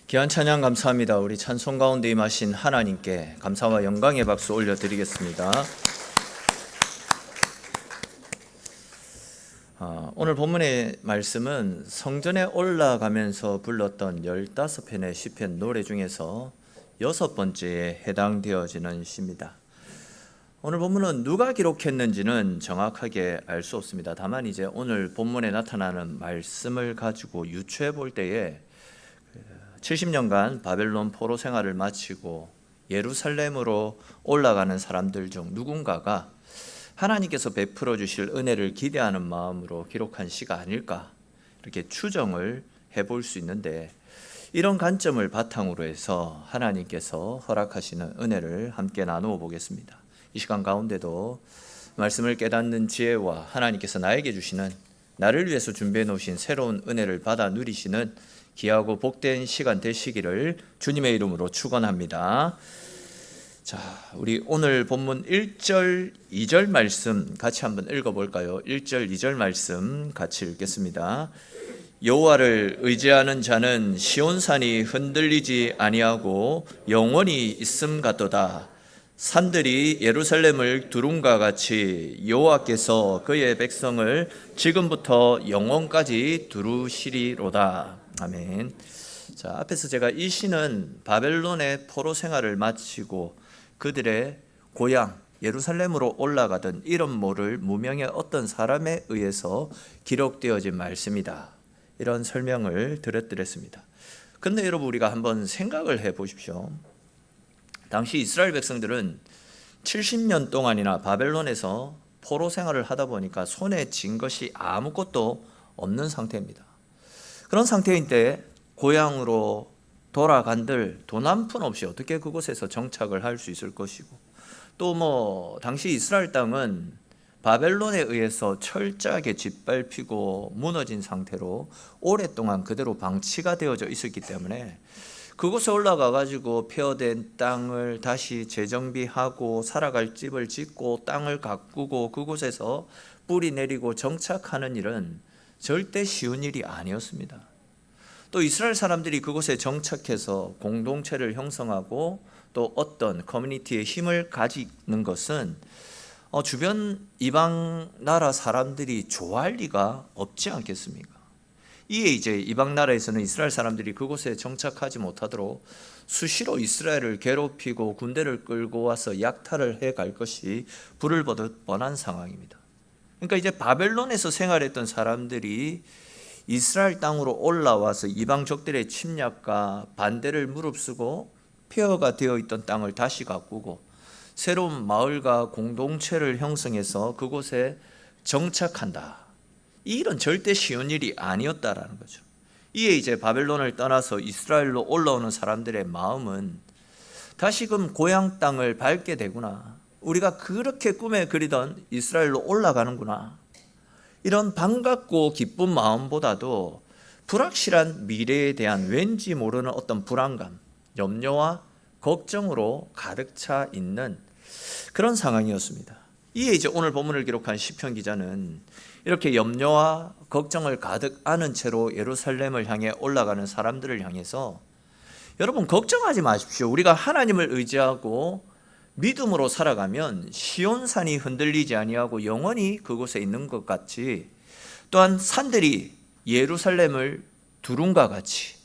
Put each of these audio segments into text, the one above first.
귀한 찬양 감사합니다. 우리 찬송 가운데 임하신 하나님께 감사와 영광의 박수 올려드리겠습니다. 오늘 본문의 말씀은 성전에 올라가면서 불렀던 15편의 시편 노래 중에서 6번째에 해당되어지는 시입니다. 오늘 본문은 누가 기록했는지는 정확하게 알 수 없습니다. 다만 이제 오늘 본문에 나타나는 말씀을 가지고 유추해 볼 때에 70년간 바벨론 포로 생활을 마치고 예루살렘으로 올라가는 사람들 중 누군가가 하나님께서 베풀어 주실 은혜를 기대하는 마음으로 기록한 시가 아닐까, 이렇게 추정을 해볼 수 있는데, 이런 관점을 바탕으로 해서 하나님께서 허락하시는 은혜를 함께 나누어 보겠습니다. 이 시간 가운데도 말씀을 깨닫는 지혜와 하나님께서 나에게 주시는, 나를 위해서 준비해 놓으신 새로운 은혜를 받아 누리시는 귀하고 복된 시간 되시기를 주님의 이름으로 축원합니다. 자, 우리 오늘 본문 1절, 2절 말씀 같이 한번 읽어볼까요? 1절, 2절 말씀 같이 읽겠습니다. 여호와를 의지하는 자는 시온산이 흔들리지 아니하고 영원히 있음 같도다. 산들이 예루살렘을 두rum과 같이 여호와께서 그의 백성을 지금부터 영원까지 두루시리로다. 아멘. 자, 앞에서 제가 이 시는 바벨론의 포로 생활을 마치고 그들의 고향 예루살렘으로 올라가던 이름 모를 무명의 어떤 사람에 의해서 기록되어진 말씀이다, 이런 설명을 드렸습니다. 그런데 여러분, 우리가 한번 생각을 해 보십시오. 당시 이스라엘 백성들은 70년 동안이나 바벨론에서 포로 생활을 하다 보니까 손에 쥔 것이 아무것도 없는 상태입니다. 그런 상태인 때 고향으로 돌아간들 돈 한 푼 없이 어떻게 그곳에서 정착을 할 수 있을 것이고, 또 당시 이스라엘 땅은 바벨론에 의해서 철저하게 짓밟히고 무너진 상태로 오랫동안 그대로 방치가 되어져 있었기 때문에 그곳에 올라가 가지고 폐허된 땅을 다시 재정비하고 살아갈 집을 짓고 땅을 가꾸고 그곳에서 뿌리 내리고 정착하는 일은 절대 쉬운 일이 아니었습니다. 또 이스라엘 사람들이 그곳에 정착해서 공동체를 형성하고 또 어떤 커뮤니티의 힘을 가지는 것은 주변 이방 나라 사람들이 좋아할 리가 없지 않겠습니까? 이에 이제 이방 나라에서는 이스라엘 사람들이 그곳에 정착하지 못하도록 수시로 이스라엘을 괴롭히고 군대를 끌고 와서 약탈을 해갈 것이 불을 보듯 뻔한 상황입니다. 그러니까 이제 바벨론에서 생활했던 사람들이 이스라엘 땅으로 올라와서 이방족들의 침략과 반대를 무릅쓰고 폐허가 되어 있던 땅을 다시 가꾸고 새로운 마을과 공동체를 형성해서 그곳에 정착한다, 이 일은 절대 쉬운 일이 아니었다라는 거죠. 이에 이제 바벨론을 떠나서 이스라엘로 올라오는 사람들의 마음은 다시금 고향 땅을 밟게 되구나, 우리가 그렇게 꿈에 그리던 이스라엘로 올라가는구나, 이런 반갑고 기쁜 마음보다도 불확실한 미래에 대한 왠지 모르는 어떤 불안감, 염려와 걱정으로 가득 차 있는 그런 상황이었습니다. 이에 이제 오늘 본문을 기록한 시편 기자는 이렇게 염려와 걱정을 가득 안은 채로 예루살렘을 향해 올라가는 사람들을 향해서, 여러분 걱정하지 마십시오. 우리가 하나님을 의지하고 믿음으로 살아가면 시온산이 흔들리지 아니하고 영원히 그곳에 있는 것 같이, 또한 산들이 예루살렘을 두rum과 같이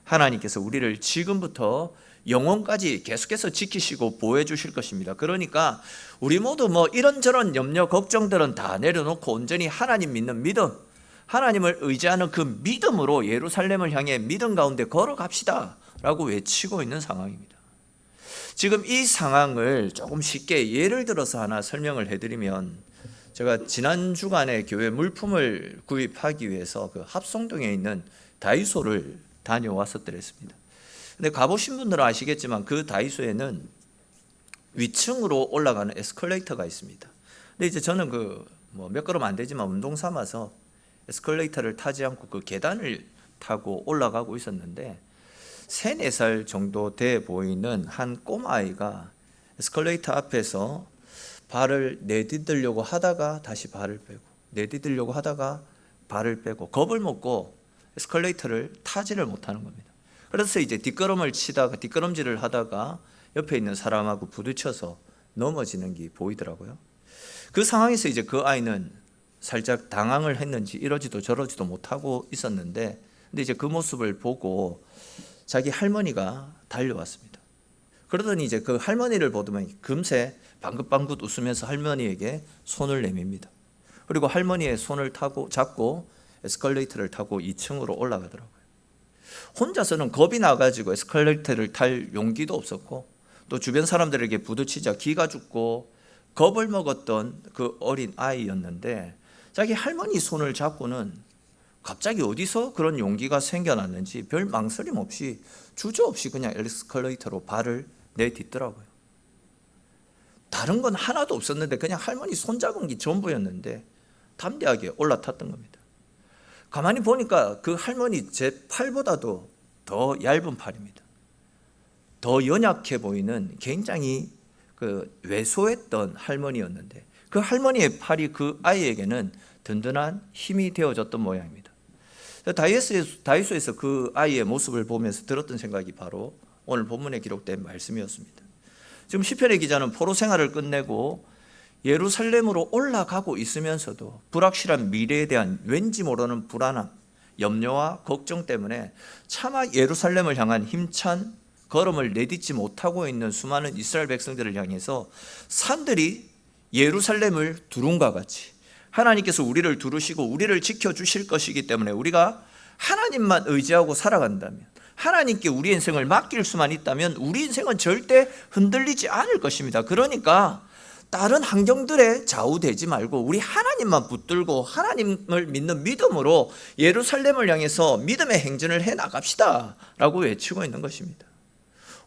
하나님께서 우리를 지금부터 영원까지 계속해서 지키시고 보호해 주실 것입니다. 그러니까 우리 모두 이런저런 염려 걱정들은 다 내려놓고 온전히 하나님 믿는 믿음, 하나님을 의지하는 그 믿음으로 예루살렘을 향해 믿음 가운데 걸어갑시다 라고 외치고 있는 상황입니다. 지금 이 상황을 조금 쉽게 예를 들어서 하나 설명을 해드리면, 제가 지난 주간에 교회 물품을 구입하기 위해서 그 합성동에 있는 다이소를 다녀왔었더랬습니다. 근데 가보신 분들은 아시겠지만 그 다이소에는 위층으로 올라가는 에스컬레이터가 있습니다. 근데 이제 저는 몇 걸음 안 되지만 운동 삼아서 에스컬레이터를 타지 않고 그 계단을 타고 올라가고 있었는데, 3, 4살 정도 돼 보이는 한 꼬마아이가 에스컬레이터 앞에서 발을 내디디려고 하다가 다시 발을 빼고 내디디려고 하다가 발을 빼고 겁을 먹고 에스컬레이터를 타지를 못하는 겁니다. 그래서 이제 뒷걸음질을 하다가 옆에 있는 사람하고 부딪혀서 넘어지는 게 보이더라고요. 그 상황에서 이제 그 아이는 살짝 당황을 했는지 이러지도 저러지도 못하고 있었는데, 근데 이제 그 모습을 보고 자기 할머니가 달려왔습니다. 그러더니 이제 그 할머니를 보더니 금세 방긋방긋 웃으면서 할머니에게 손을 내밉니다. 그리고 할머니의 손을 잡고 에스컬레이터를 타고 2층으로 올라가더라고요. 혼자서는 겁이 나가지고 에스컬레이터를 탈 용기도 없었고, 또 주변 사람들에게 부딪히자 기가 죽고 겁을 먹었던 그 어린 아이였는데, 자기 할머니 손을 잡고는 갑자기 어디서 그런 용기가 생겨났는지 별 망설임 없이 주저없이 그냥 에스컬레이터로 발을 내딛더라고요. 다른 건 하나도 없었는데 그냥 할머니 손잡은 게 전부였는데 담대하게 올라탔던 겁니다. 가만히 보니까 그 할머니 제 팔보다도 더 얇은 팔입니다. 더 연약해 보이는 굉장히 왜소했던 할머니였는데, 그 할머니의 팔이 그 아이에게는 든든한 힘이 되어졌던 모양입니다. 다이소에서 그 아이의 모습을 보면서 들었던 생각이 바로 오늘 본문에 기록된 말씀이었습니다. 지금 시편의 기자는 포로 생활을 끝내고 예루살렘으로 올라가고 있으면서도 불확실한 미래에 대한 왠지 모르는 불안함, 염려와 걱정 때문에 차마 예루살렘을 향한 힘찬 걸음을 내딛지 못하고 있는 수많은 이스라엘 백성들을 향해서 산들이 예루살렘을 두른과 같이 하나님께서 우리를 두르시고 우리를 지켜주실 것이기 때문에 우리가 하나님만 의지하고 살아간다면, 하나님께 우리 인생을 맡길 수만 있다면 우리 인생은 절대 흔들리지 않을 것입니다. 그러니까 다른 환경들에 좌우되지 말고 우리 하나님만 붙들고 하나님을 믿는 믿음으로 예루살렘을 향해서 믿음의 행진을 해 나갑시다 라고 외치고 있는 것입니다.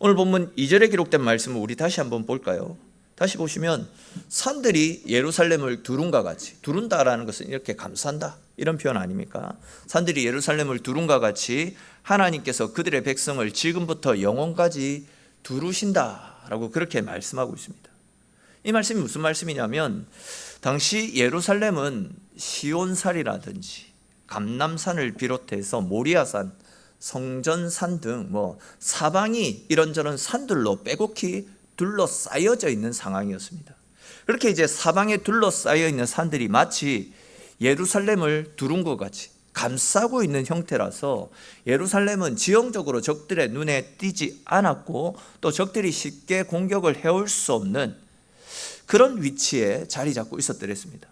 오늘 본문 2절에 기록된 말씀을 우리 다시 한번 볼까요? 다시 보시면 산들이 예루살렘을 두른과 같이, 두른다라는 것은 이렇게 감싼다 이런 표현 아닙니까? 산들이 예루살렘을 두른과 같이 하나님께서 그들의 백성을 지금부터 영원까지 두르신다라고 그렇게 말씀하고 있습니다. 이 말씀이 무슨 말씀이냐면, 당시 예루살렘은 시온산이라든지 감람산을 비롯해서 모리아산, 성전산 등 사방이 이런저런 산들로 빼곡히 둘러싸여져 있는 상황이었습니다. 그렇게 이제 사방에 둘러싸여 있는 산들이 마치 예루살렘을 두른 것 같이 감싸고 있는 형태라서 예루살렘은 지형적으로 적들의 눈에 띄지 않았고 또 적들이 쉽게 공격을 해올 수 없는 그런 위치에 자리 잡고 있었더랬습니다.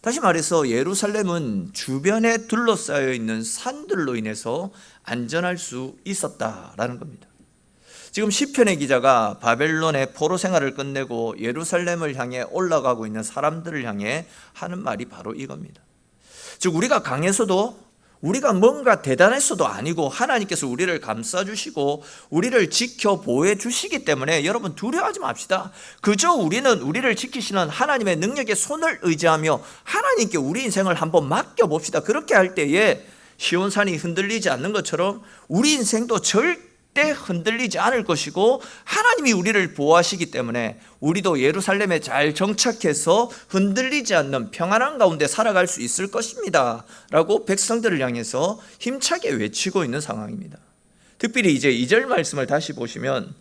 다시 말해서 예루살렘은 주변에 둘러싸여 있는 산들로 인해서 안전할 수 있었다라는 겁니다. 지금 시편의 기자가 바벨론의 포로 생활을 끝내고 예루살렘을 향해 올라가고 있는 사람들을 향해 하는 말이 바로 이겁니다. 즉 우리가 강해서도, 우리가 뭔가 대단해서도 아니고 하나님께서 우리를 감싸주시고 우리를 지켜 보호해 주시기 때문에 여러분 두려워하지 맙시다. 그저 우리는 우리를 지키시는 하나님의 능력의 손을 의지하며 하나님께 우리 인생을 한번 맡겨봅시다. 그렇게 할 때에 시온산이 흔들리지 않는 것처럼 우리 인생도 절대 흔들리지 않을 것이고, 하나님이 우리를 보호하시기 때문에 우리도 예루살렘에 잘 정착해서 흔들리지 않는 평안한 가운데 살아갈 수 있을 것입니다 라고 백성들을 향해서 힘차게 외치고 있는 상황입니다. 특별히 이제 2절 말씀을 다시 보시면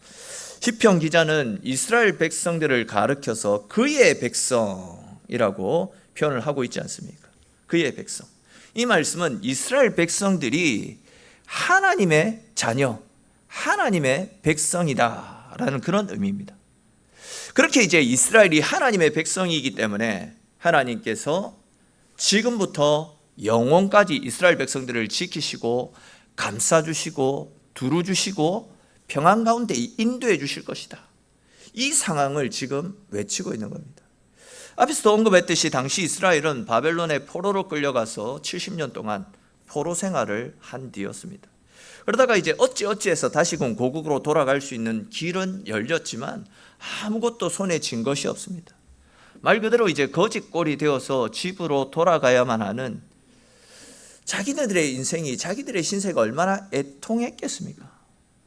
시편 기자는 이스라엘 백성들을 가르쳐서 그의 백성이라고 표현을 하고 있지 않습니까? 그의 백성. 이 말씀은 이스라엘 백성들이 하나님의 자녀, 하나님의 백성이다라는 그런 의미입니다. 그렇게 이제 이스라엘이 하나님의 백성이기 때문에 하나님께서 지금부터 영원까지 이스라엘 백성들을 지키시고 감싸주시고 두루주시고 평안 가운데 인도해 주실 것이다. 이 상황을 지금 외치고 있는 겁니다. 앞에서도 언급했듯이 당시 이스라엘은 바벨론의 포로로 끌려가서 70년 동안 포로 생활을 한 뒤였습니다. 그러다가 이제 어찌해서 다시금 고국으로 돌아갈 수 있는 길은 열렸지만 아무것도 손에 쥔 것이 없습니다. 말 그대로 이제 거지꼴이 되어서 집으로 돌아가야만 하는 자기네들의 인생이, 자기들의 신세가 얼마나 애통했겠습니까?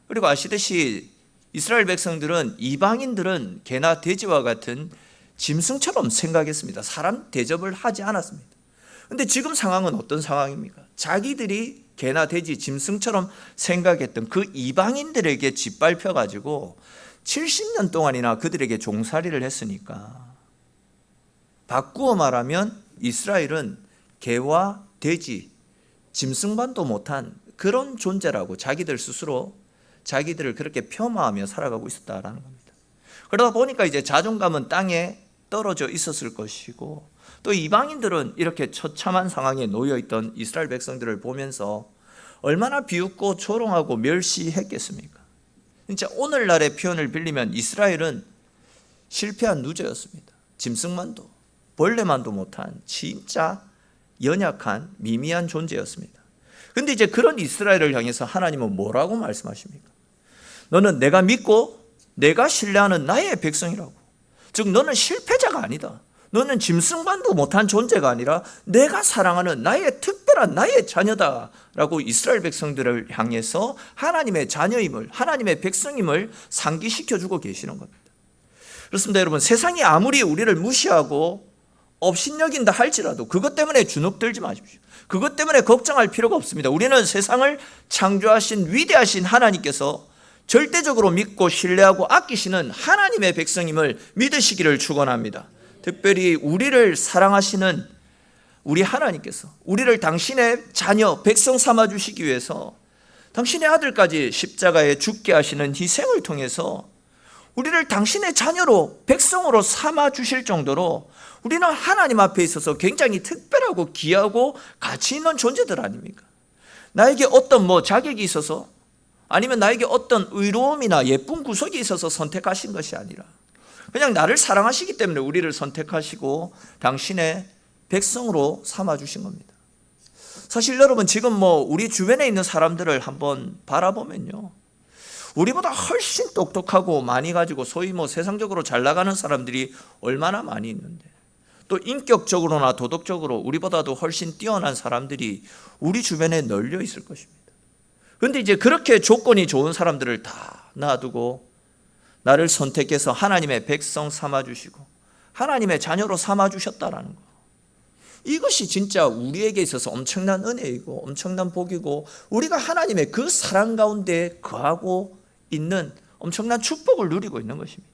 그리고 아시듯이 이스라엘 백성들은 이방인들은 개나 돼지와 같은 짐승처럼 생각했습니다. 사람 대접을 하지 않았습니다. 그런데 지금 상황은 어떤 상황입니까? 자기들이 개나 돼지, 짐승처럼 생각했던 그 이방인들에게 짓밟혀 가지고 70년 동안이나 그들에게 종살이를 했으니까, 바꾸어 말하면 이스라엘은 개와 돼지, 짐승만도 못한 그런 존재라고 자기들 스스로 자기들을 그렇게 폄하하며 살아가고 있었다라는 겁니다. 그러다 보니까 이제 자존감은 땅에 떨어져 있었을 것이고, 또 이방인들은 이렇게 처참한 상황에 놓여 있던 이스라엘 백성들을 보면서 얼마나 비웃고 조롱하고 멸시했겠습니까? 진짜 오늘날의 표현을 빌리면 이스라엘은 실패한 누저였습니다. 짐승만도 벌레만도 못한 진짜 연약한 미미한 존재였습니다. 근데 이제 그런 이스라엘을 향해서 하나님은 뭐라고 말씀하십니까? 너는 내가 믿고 내가 신뢰하는 나의 백성이라고. 즉 너는 실패자가 아니다. 너는 짐승만도 못한 존재가 아니라 내가 사랑하는 나의 특별한 나의 자녀다라고 이스라엘 백성들을 향해서 하나님의 자녀임을, 하나님의 백성임을 상기시켜주고 계시는 겁니다. 그렇습니다. 여러분, 세상이 아무리 우리를 무시하고 업신여긴다 할지라도 그것 때문에 주눅들지 마십시오. 그것 때문에 걱정할 필요가 없습니다. 우리는 세상을 창조하신 위대하신 하나님께서 절대적으로 믿고 신뢰하고 아끼시는 하나님의 백성임을 믿으시기를 축원합니다. 특별히 우리를 사랑하시는 우리 하나님께서 우리를 당신의 자녀, 백성 삼아 주시기 위해서 당신의 아들까지 십자가에 죽게 하시는 희생을 통해서 우리를 당신의 자녀로, 백성으로 삼아 주실 정도로 우리는 하나님 앞에 있어서 굉장히 특별하고 귀하고 가치 있는 존재들 아닙니까? 나에게 어떤 자격이 있어서, 아니면 나에게 어떤 의로움이나 예쁜 구석이 있어서 선택하신 것이 아니라 그냥 나를 사랑하시기 때문에 우리를 선택하시고 당신의 백성으로 삼아주신 겁니다. 사실 여러분, 지금 우리 주변에 있는 사람들을 한번 바라보면요, 우리보다 훨씬 똑똑하고 많이 가지고 소위 세상적으로 잘 나가는 사람들이 얼마나 많이 있는데, 또 인격적으로나 도덕적으로 우리보다도 훨씬 뛰어난 사람들이 우리 주변에 널려 있을 것입니다. 그런데 이제 그렇게 조건이 좋은 사람들을 다 놔두고 나를 선택해서 하나님의 백성 삼아주시고 하나님의 자녀로 삼아주셨다라는 거, 이것이 진짜 우리에게 있어서 엄청난 은혜이고 엄청난 복이고 우리가 하나님의 그 사랑 가운데 거하고 있는 엄청난 축복을 누리고 있는 것입니다.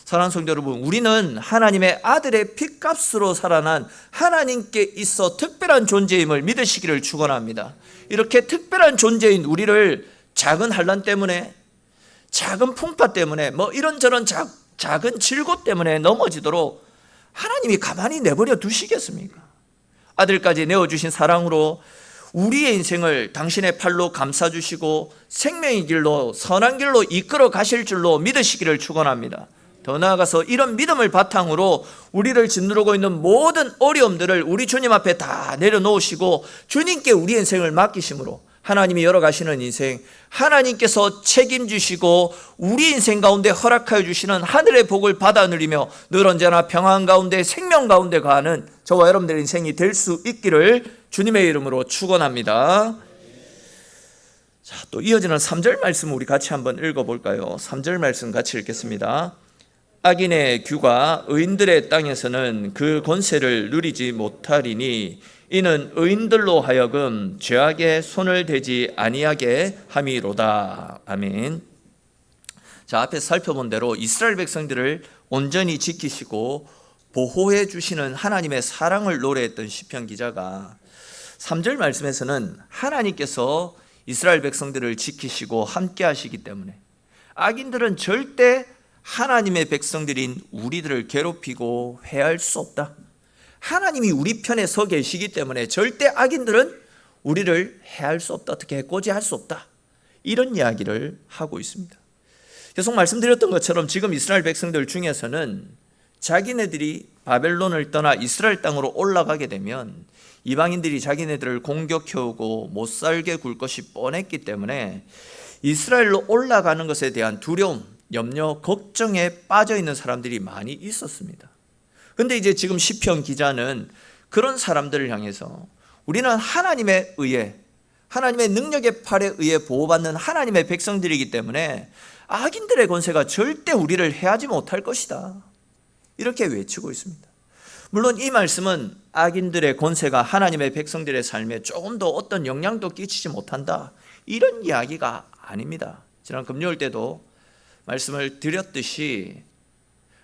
사랑하는 성도 여러분, 우리는 하나님의 아들의 핏값으로 살아난 하나님께 있어 특별한 존재임을 믿으시기를 축원합니다. 이렇게 특별한 존재인 우리를 작은 환난 때문에, 작은 풍파 때문에, 이런저런 작은 질고 때문에 넘어지도록 하나님이 가만히 내버려 두시겠습니까? 아들까지 내어주신 사랑으로 우리의 인생을 당신의 팔로 감싸주시고 생명의 길로, 선한 길로 이끌어 가실 줄로 믿으시기를 축원합니다. 더 나아가서 이런 믿음을 바탕으로 우리를 짓누르고 있는 모든 어려움들을 우리 주님 앞에 다 내려놓으시고 주님께 우리 인생을 맡기심으로 하나님이 열어가시는 인생, 하나님께서 책임지시고 우리 인생 가운데 허락하여 주시는 하늘의 복을 받아 누리며 늘 언제나 평안 가운데, 생명 가운데 가는 저와 여러분들의 인생이 될 수 있기를 주님의 이름으로 축원합니다. 자, 또 이어지는 3절 말씀 우리 같이 한번 읽어볼까요? 3절 말씀 같이 읽겠습니다. 악인의 규가 의인들의 땅에서는 그 권세를 누리지 못하리니 이는 의인들로 하여금 죄악에 손을 대지 아니하게 함이로다. 아멘. 자, 앞에서 살펴본 대로 이스라엘 백성들을 온전히 지키시고 보호해 주시는 하나님의 사랑을 노래했던 시편 기자가 3절 말씀에서는 하나님께서 이스라엘 백성들을 지키시고 함께 하시기 때문에 악인들은 절대 하나님의 백성들인 우리들을 괴롭히고 해할 수 없다. 하나님이 우리 편에 서 계시기 때문에 절대 악인들은 우리를 해할 수 없다. 어떻게 해코지할 수 없다. 이런 이야기를 하고 있습니다. 계속 말씀드렸던 것처럼 지금 이스라엘 백성들 중에서는 자기네들이 바벨론을 떠나 이스라엘 땅으로 올라가게 되면 이방인들이 자기네들을 공격해오고 못살게 굴 것이 뻔했기 때문에 이스라엘로 올라가는 것에 대한 두려움, 염려, 걱정에 빠져 있는 사람들이 많이 있었습니다. 그런데 이제 지금 시편 기자는 그런 사람들을 향해서 우리는 하나님에 의해, 하나님의 능력의 팔에 의해 보호받는 하나님의 백성들이기 때문에 악인들의 권세가 절대 우리를 해하지 못할 것이다. 이렇게 외치고 있습니다. 물론 이 말씀은 악인들의 권세가 하나님의 백성들의 삶에 조금 더 어떤 영향도 끼치지 못한다, 이런 이야기가 아닙니다. 지난 금요일 때도 말씀을 드렸듯이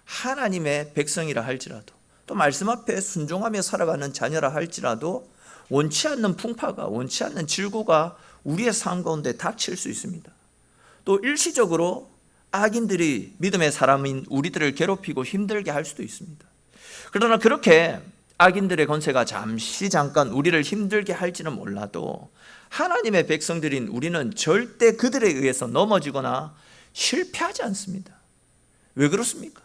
하나님의 백성이라 할지라도, 또 말씀 앞에 순종하며 살아가는 자녀라 할지라도 원치 않는 풍파가, 원치 않는 질고가 우리의 삶 가운데 닥칠 수 있습니다. 또 일시적으로 악인들이 믿음의 사람인 우리들을 괴롭히고 힘들게 할 수도 있습니다. 그러나 그렇게 악인들의 권세가 잠깐 우리를 힘들게 할지는 몰라도 하나님의 백성들인 우리는 절대 그들에 의해서 넘어지거나 실패하지 않습니다. 왜 그렇습니까?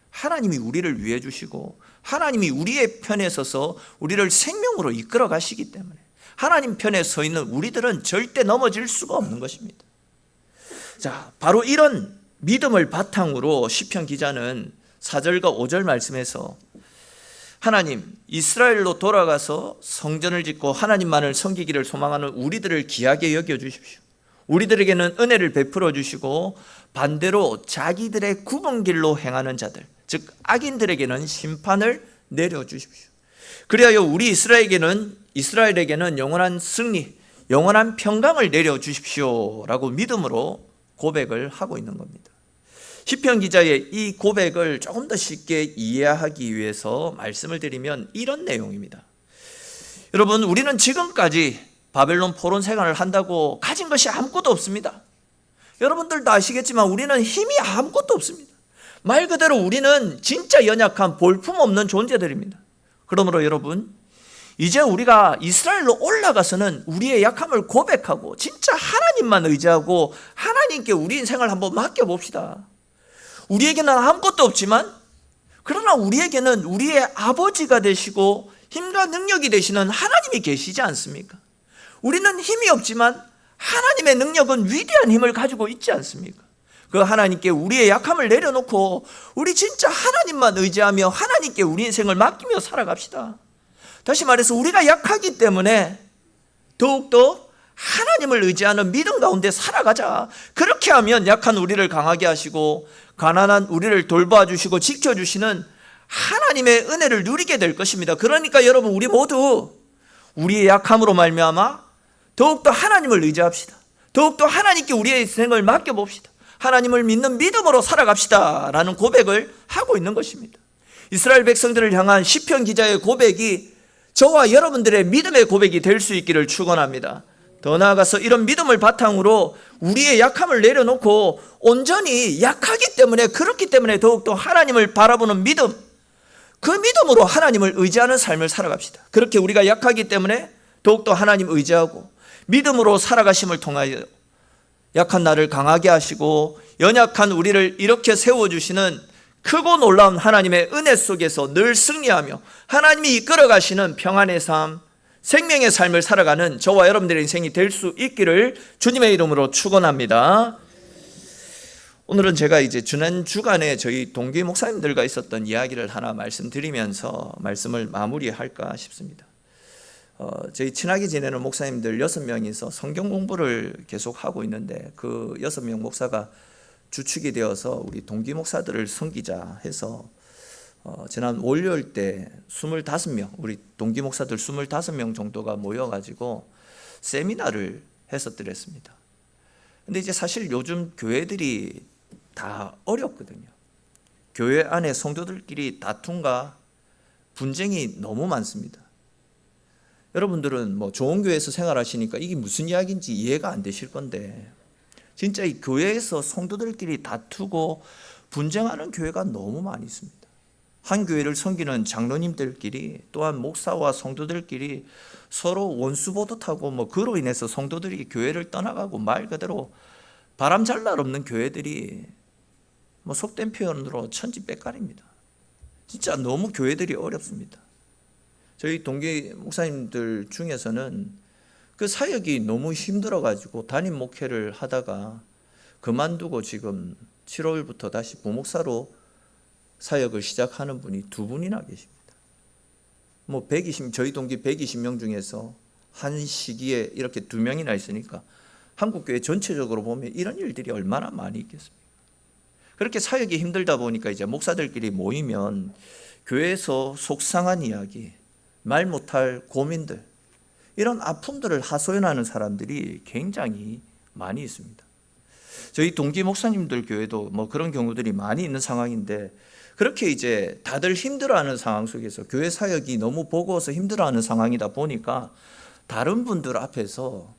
하나님이 우리를 위해 주시고 하나님이 우리의 편에 서서 우리를 생명으로 이끌어 가시기 때문에 하나님 편에 서 있는 우리들은 절대 넘어질 수가 없는 것입니다. 자, 바로 이런 믿음을 바탕으로 시편 기자는 4절과 5절 말씀에서 하나님, 이스라엘로 돌아가서 성전을 짓고 하나님만을 섬기기를 소망하는 우리들을 귀하게 여겨주십시오. 우리들에게는 은혜를 베풀어 주시고 반대로 자기들의 굽은 길로 행하는 자들, 즉 악인들에게는 심판을 내려주십시오. 그리하여 우리 이스라엘에게는 영원한 승리, 영원한 평강을 내려주십시오 라고 믿음으로 고백을 하고 있는 겁니다. 시편 기자의 이 고백을 조금 더 쉽게 이해하기 위해서 말씀을 드리면 이런 내용입니다. 여러분, 우리는 지금까지 바벨론 포로 생활을 한다고 가진 것이 아무것도 없습니다. 여러분들도 아시겠지만 우리는 힘이 아무것도 없습니다. 말 그대로 우리는 진짜 연약한 볼품없는 존재들입니다. 그러므로 여러분, 이제 우리가 이스라엘로 올라가서는 우리의 약함을 고백하고 진짜 하나님만 의지하고 하나님께 우리 인생을 한번 맡겨봅시다. 우리에게는 아무것도 없지만 그러나 우리에게는 우리의 아버지가 되시고 힘과 능력이 되시는 하나님이 계시지 않습니까? 우리는 힘이 없지만 하나님의 능력은 위대한 힘을 가지고 있지 않습니까? 그 하나님께 우리의 약함을 내려놓고 우리 진짜 하나님만 의지하며 하나님께 우리 인생을 맡기며 살아갑시다. 다시 말해서 우리가 약하기 때문에 더욱더 하나님을 의지하는 믿음 가운데 살아가자. 그렇게 하면 약한 우리를 강하게 하시고 가난한 우리를 돌봐 주시고 지켜주시는 하나님의 은혜를 누리게 될 것입니다. 그러니까 여러분, 우리 모두 우리의 약함으로 말미암아 더욱더 하나님을 의지합시다. 더욱더 하나님께 우리의 인생을 맡겨봅시다. 하나님을 믿는 믿음으로 살아갑시다 라는 고백을 하고 있는 것입니다. 이스라엘 백성들을 향한 시편 기자의 고백이 저와 여러분들의 믿음의 고백이 될 수 있기를 축원합니다. 더 나아가서 이런 믿음을 바탕으로 우리의 약함을 내려놓고 온전히 약하기 때문에, 그렇기 때문에 더욱더 하나님을 바라보는 믿음, 그 믿음으로 하나님을 의지하는 삶을 살아갑시다. 그렇게 우리가 약하기 때문에 더욱더 하나님 의지하고 믿음으로 살아가심을 통하여 약한 나를 강하게 하시고 연약한 우리를 이렇게 세워주시는 크고 놀라운 하나님의 은혜 속에서 늘 승리하며 하나님이 이끌어 가시는 평안의 삶, 생명의 삶을 살아가는 저와 여러분들의 인생이 될 수 있기를 주님의 이름으로 축원합니다. 오늘은 제가 이제 지난 주간에 저희 동기 목사님들과 있었던 이야기를 하나 말씀드리면서 말씀을 마무리할까 싶습니다. 저희 친하게 지내는 목사님들 6명이서 성경 공부를 계속 하고 있는데 그 6명 목사가 주축이 되어서 우리 동기 목사들을 섬기자 해서 지난 월요일 때 25명, 우리 동기 목사들 25명 정도가 모여가지고 세미나를 했었더랬습니다. 근데 이제 사실 요즘 교회들이 다 어렵거든요. 교회 안에 성도들끼리 다툼과 분쟁이 너무 많습니다. 여러분들은 뭐 좋은 교회에서 생활하시니까 이게 무슨 이야기인지 이해가 안 되실 건데 진짜 이 교회에서 성도들끼리 다투고 분쟁하는 교회가 너무 많이 있습니다. 한 교회를 섬기는 장로님들끼리 또한 목사와 성도들끼리 서로 원수보듯하고 뭐 그로 인해서 성도들이 교회를 떠나가고 말 그대로 바람 잘 날 없는 교회들이 뭐 속된 표현으로 천지백갈입니다. 진짜 너무 교회들이 어렵습니다. 저희 동기 목사님들 중에서는 그 사역이 너무 힘들어가지고 담임 목회를 하다가 그만두고 지금 7월부터 다시 부목사로 사역을 시작하는 분이 2분이나 계십니다. 뭐 저희 동기 120명 중에서 한 시기에 이렇게 2명이나 있으니까 한국교회 전체적으로 보면 이런 일들이 얼마나 많이 있겠습니까? 그렇게 사역이 힘들다 보니까 이제 목사들끼리 모이면 교회에서 속상한 이야기, 말 못할 고민들, 이런 아픔들을 하소연하는 사람들이 굉장히 많이 있습니다. 저희 동기 목사님들 교회도 뭐 그런 경우들이 많이 있는 상황인데, 그렇게 이제 다들 힘들어하는 상황 속에서 교회 사역이 너무 버거워서 힘들어하는 상황이다 보니까 다른 분들 앞에서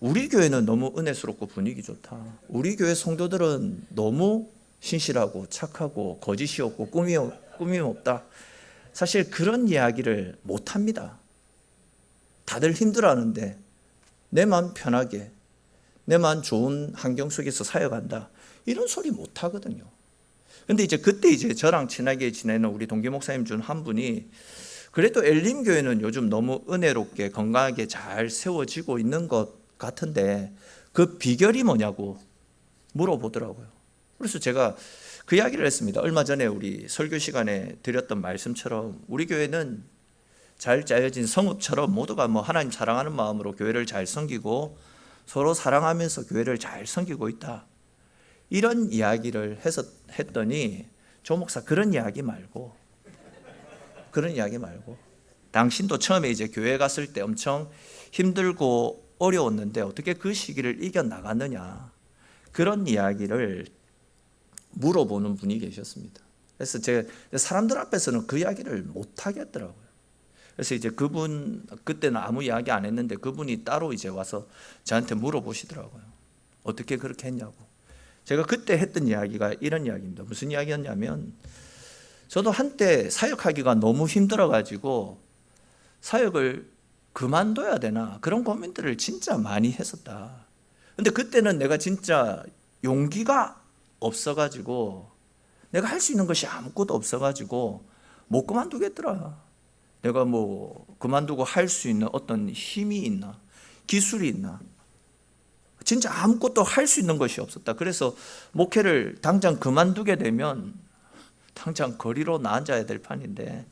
우리 교회는 너무 은혜스럽고 분위기 좋다, 우리 교회 성도들은 너무 신실하고 착하고 거짓이 없고 꾸밈 없다, 사실 그런 이야기를 못합니다. 다들 힘들어하는데 내 마음 편하게, 내 마음 좋은 환경 속에서 사역한다, 이런 소리 못하거든요. 근데 이제 그때 이제 저랑 친하게 지내는 우리 동기 목사님 중 한 분이, 그래도 엘림교회는 요즘 너무 은혜롭게 건강하게 잘 세워지고 있는 것 같은데 그 비결이 뭐냐고 물어보더라고요. 그래서 제가 그 이야기를 했습니다. 얼마 전에 우리 설교 시간에 드렸던 말씀처럼 우리 교회는 잘 짜여진 성읍처럼 모두가 뭐 하나님 사랑하는 마음으로 교회를 잘 섬기고 서로 사랑하면서 교회를 잘 섬기고 있다, 이런 이야기를 했더니 조 목사, 그런 이야기 말고 당신도 처음에 이제 교회 갔을 때 엄청 힘들고 어려웠는데 어떻게 그 시기를 이겨나갔느냐, 그런 이야기를 물어보는 분이 계셨습니다. 그래서 제가 사람들 앞에서는 그 이야기를 못 하겠더라고요. 그래서 이제 그분, 그때는 아무 이야기 안 했는데 그분이 따로 이제 와서 저한테 물어보시더라고요. 어떻게 그렇게 했냐고. 제가 그때 했던 이야기가 이런 이야기입니다. 무슨 이야기였냐면, 저도 한때 사역하기가 너무 힘들어가지고 사역을 그만둬야 되나, 그런 고민들을 진짜 많이 했었다. 근데 그때는 내가 진짜 용기가 없어가지고, 내가 할 수 있는 것이 아무것도 없어가지고 못 그만두겠더라. 내가 뭐 그만두고 할 수 있는 어떤 힘이 있나, 기술이 있나, 진짜 아무것도 할 수 있는 것이 없었다. 그래서 목회를 당장 그만두게 되면 당장 거리로 나앉아야 될 판인데,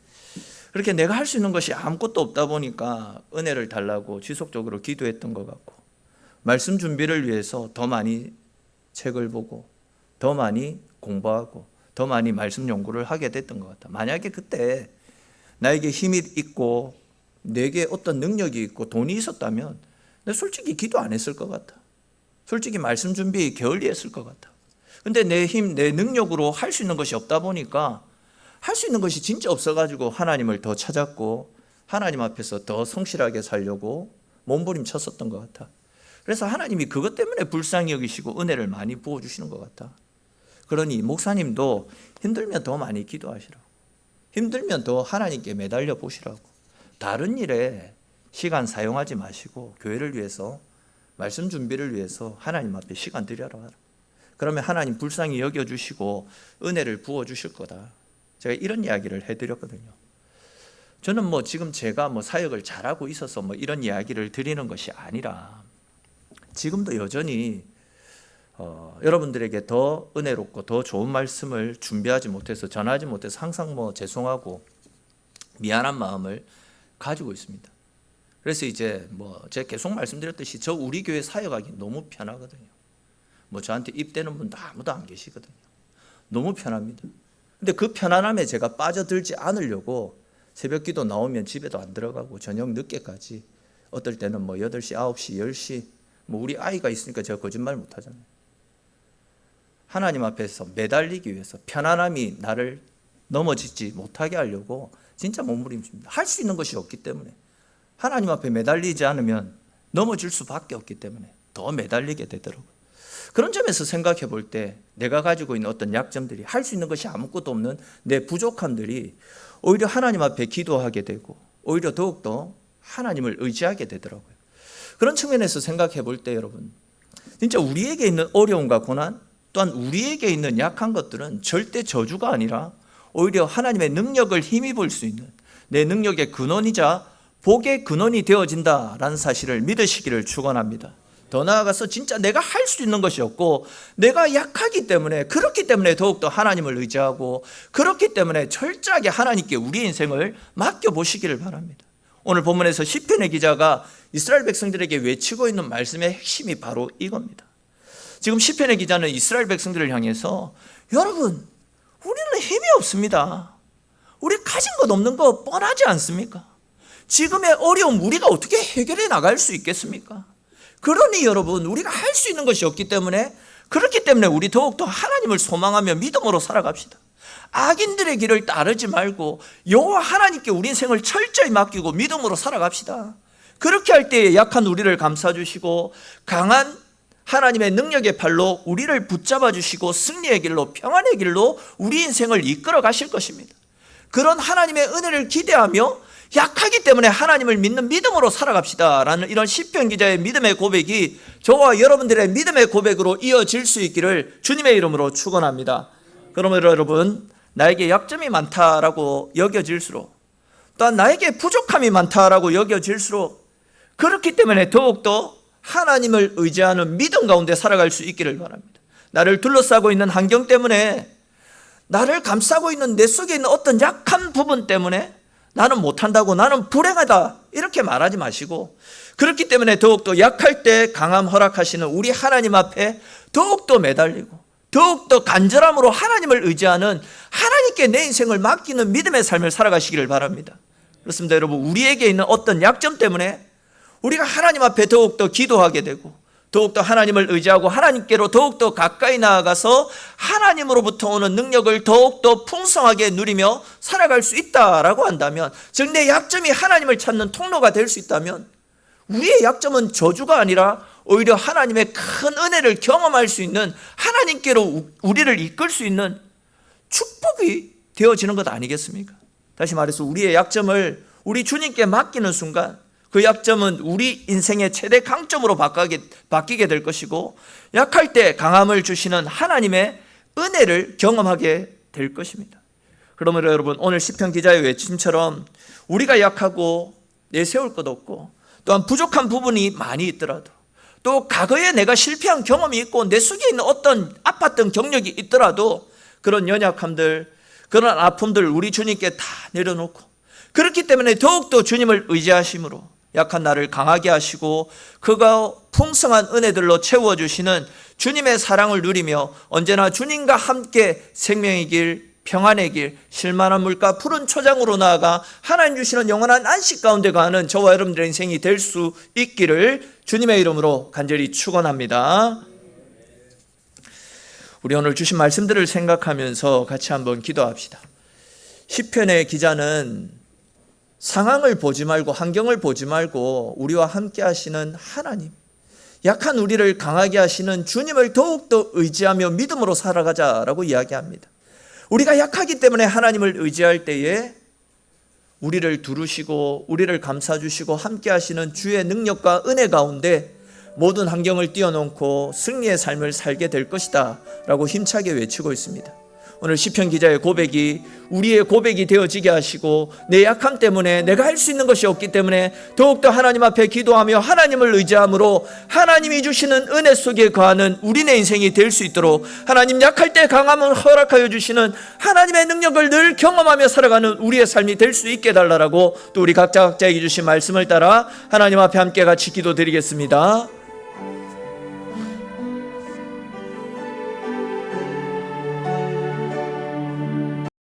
그렇게 내가 할 수 있는 것이 아무것도 없다 보니까 은혜를 달라고 지속적으로 기도했던 것 같고, 말씀 준비를 위해서 더 많이 책을 보고 더 많이 공부하고 더 많이 말씀 연구를 하게 됐던 것 같아. 만약에 그때 나에게 힘이 있고 내게 어떤 능력이 있고 돈이 있었다면 내가 솔직히 기도 안 했을 것 같아. 솔직히 말씀 준비 게을리했을 것 같아. 근데 내 힘, 내 능력으로 할 수 있는 것이 없다 보니까, 할 수 있는 것이 진짜 없어가지고 하나님을 더 찾았고 하나님 앞에서 더 성실하게 살려고 몸부림쳤었던 것 같아. 그래서 하나님이 그것 때문에 불쌍히 여기시고 은혜를 많이 부어주시는 것 같아. 그러니 목사님도 힘들면 더 많이 기도하시라고, 힘들면 더 하나님께 매달려 보시라고, 다른 일에 시간 사용하지 마시고 교회를 위해서, 말씀 준비를 위해서 하나님 앞에 시간 들여라. 그러면 하나님 불쌍히 여겨주시고 은혜를 부어주실 거다. 제가 이런 이야기를 해드렸거든요. 저는 뭐 지금 제가 뭐 사역을 잘하고 있어서 뭐 이런 이야기를 드리는 것이 아니라, 지금도 여전히 여러분들에게 더 은혜롭고 더 좋은 말씀을 준비하지 못해서, 전하지 못해서 항상 뭐 죄송하고 미안한 마음을 가지고 있습니다. 그래서 이제 뭐 제가 계속 말씀드렸듯이 저 우리 교회 사역하기 너무 편하거든요. 뭐 저한테 입대는 분도 아무도 안 계시거든요. 너무 편합니다. 근데 그 편안함에 제가 빠져들지 않으려고 새벽 기도 나오면 집에도 안 들어가고 저녁 늦게까지, 어떨 때는 뭐 8시, 9시, 10시, 뭐 우리 아이가 있으니까 제가 거짓말 못 하잖아요. 하나님 앞에서 매달리기 위해서, 편안함이 나를 넘어지지 못하게 하려고 진짜 몸부림칩니다. 할 수 있는 것이 없기 때문에, 하나님 앞에 매달리지 않으면 넘어질 수밖에 없기 때문에 더 매달리게 되더라고요. 그런 점에서 생각해 볼 때 내가 가지고 있는 어떤 약점들이, 할 수 있는 것이 아무것도 없는 내 부족함들이 오히려 하나님 앞에 기도하게 되고 오히려 더욱더 하나님을 의지하게 되더라고요. 그런 측면에서 생각해 볼 때 여러분, 진짜 우리에게 있는 어려움과 고난, 또한 우리에게 있는 약한 것들은 절대 저주가 아니라 오히려 하나님의 능력을 힘입을 수 있는, 내 능력의 근원이자 복의 근원이 되어진다라는 사실을 믿으시기를 축원합니다. 더 나아가서 진짜 내가 할 수 있는 것이 없고 내가 약하기 때문에, 그렇기 때문에 더욱더 하나님을 의지하고, 그렇기 때문에 철저하게 하나님께 우리의 인생을 맡겨보시기를 바랍니다. 오늘 본문에서 시편의 기자가 이스라엘 백성들에게 외치고 있는 말씀의 핵심이 바로 이겁니다. 지금 시편의 기자는 이스라엘 백성들을 향해서, 여러분, 우리는 힘이 없습니다. 우리 가진 것 없는 거 뻔하지 않습니까? 지금의 어려움 우리가 어떻게 해결해 나갈 수 있겠습니까? 그러니 여러분, 우리가 할 수 있는 것이 없기 때문에, 그렇기 때문에 우리 더욱더 하나님을 소망하며 믿음으로 살아갑시다. 악인들의 길을 따르지 말고 여호와 하나님께 우리 인생을 철저히 맡기고 믿음으로 살아갑시다. 그렇게 할 때에 약한 우리를 감싸주시고 강한 하나님의 능력의 팔로 우리를 붙잡아 주시고 승리의 길로, 평안의 길로 우리 인생을 이끌어 가실 것입니다. 그런 하나님의 은혜를 기대하며 약하기 때문에 하나님을 믿는 믿음으로 살아갑시다 라는 이런 시편 기자의 믿음의 고백이 저와 여러분들의 믿음의 고백으로 이어질 수 있기를 주님의 이름으로 축원합니다. 그러므로 여러분, 나에게 약점이 많다라고 여겨질수록, 또한 나에게 부족함이 많다라고 여겨질수록, 그렇기 때문에 더욱더 하나님을 의지하는 믿음 가운데 살아갈 수 있기를 바랍니다. 나를 둘러싸고 있는 환경 때문에, 나를 감싸고 있는 내 속에 있는 어떤 약한 부분 때문에 나는 못한다고, 나는 불행하다 이렇게 말하지 마시고, 그렇기 때문에 더욱더 약할 때 강함 허락하시는 우리 하나님 앞에 더욱더 매달리고 더욱더 간절함으로 하나님을 의지하는, 하나님께 내 인생을 맡기는 믿음의 삶을 살아가시기를 바랍니다. 그렇습니다. 여러분, 우리에게 있는 어떤 약점 때문에 우리가 하나님 앞에 더욱더 기도하게 되고 더욱더 하나님을 의지하고 하나님께로 더욱더 가까이 나아가서 하나님으로부터 오는 능력을 더욱더 풍성하게 누리며 살아갈 수 있다라고 한다면, 즉 내 약점이 하나님을 찾는 통로가 될 수 있다면, 우리의 약점은 저주가 아니라 오히려 하나님의 큰 은혜를 경험할 수 있는, 하나님께로 우리를 이끌 수 있는 축복이 되어지는 것 아니겠습니까? 다시 말해서 우리의 약점을 우리 주님께 맡기는 순간 그 약점은 우리 인생의 최대 강점으로 바뀌게 될 것이고, 약할 때 강함을 주시는 하나님의 은혜를 경험하게 될 것입니다. 그러므로 여러분, 오늘 시편 기자의 외침처럼 우리가 약하고 내세울 것 없고 또한 부족한 부분이 많이 있더라도, 또 과거에 내가 실패한 경험이 있고 내 속에 있는 어떤 아팠던 경력이 있더라도 그런 연약함들, 그런 아픔들 우리 주님께 다 내려놓고, 그렇기 때문에 더욱더 주님을 의지하심으로 약한 나를 강하게 하시고 그가 풍성한 은혜들로 채워주시는 주님의 사랑을 누리며 언제나 주님과 함께 생명의 길, 평안의 길, 실만한 물가 푸른 초장으로 나아가 하나님 주시는 영원한 안식 가운데 가는 저와 여러분들의 인생이 될 수 있기를 주님의 이름으로 간절히 축원합니다. 우리 오늘 주신 말씀들을 생각하면서 같이 한번 기도합시다. 시편의 기자는 상황을 보지 말고, 환경을 보지 말고 우리와 함께 하시는 하나님, 약한 우리를 강하게 하시는 주님을 더욱더 의지하며 믿음으로 살아가자라고 이야기합니다. 우리가 약하기 때문에 하나님을 의지할 때에 우리를 두르시고 우리를 감싸주시고 함께 하시는 주의 능력과 은혜 가운데 모든 환경을 뛰어넘고 승리의 삶을 살게 될 것이다 라고 힘차게 외치고 있습니다. 오늘 시편 기자의 고백이 우리의 고백이 되어지게 하시고, 내 약함 때문에 내가 할 수 있는 것이 없기 때문에 더욱더 하나님 앞에 기도하며 하나님을 의지함으로 하나님이 주시는 은혜 속에 거하는 우리의 인생이 될 수 있도록, 하나님 약할 때 강함을 허락하여 주시는 하나님의 능력을 늘 경험하며 살아가는 우리의 삶이 될 수 있게 달라라고, 또 우리 각자에게 주신 말씀을 따라 하나님 앞에 함께 같이 기도드리겠습니다.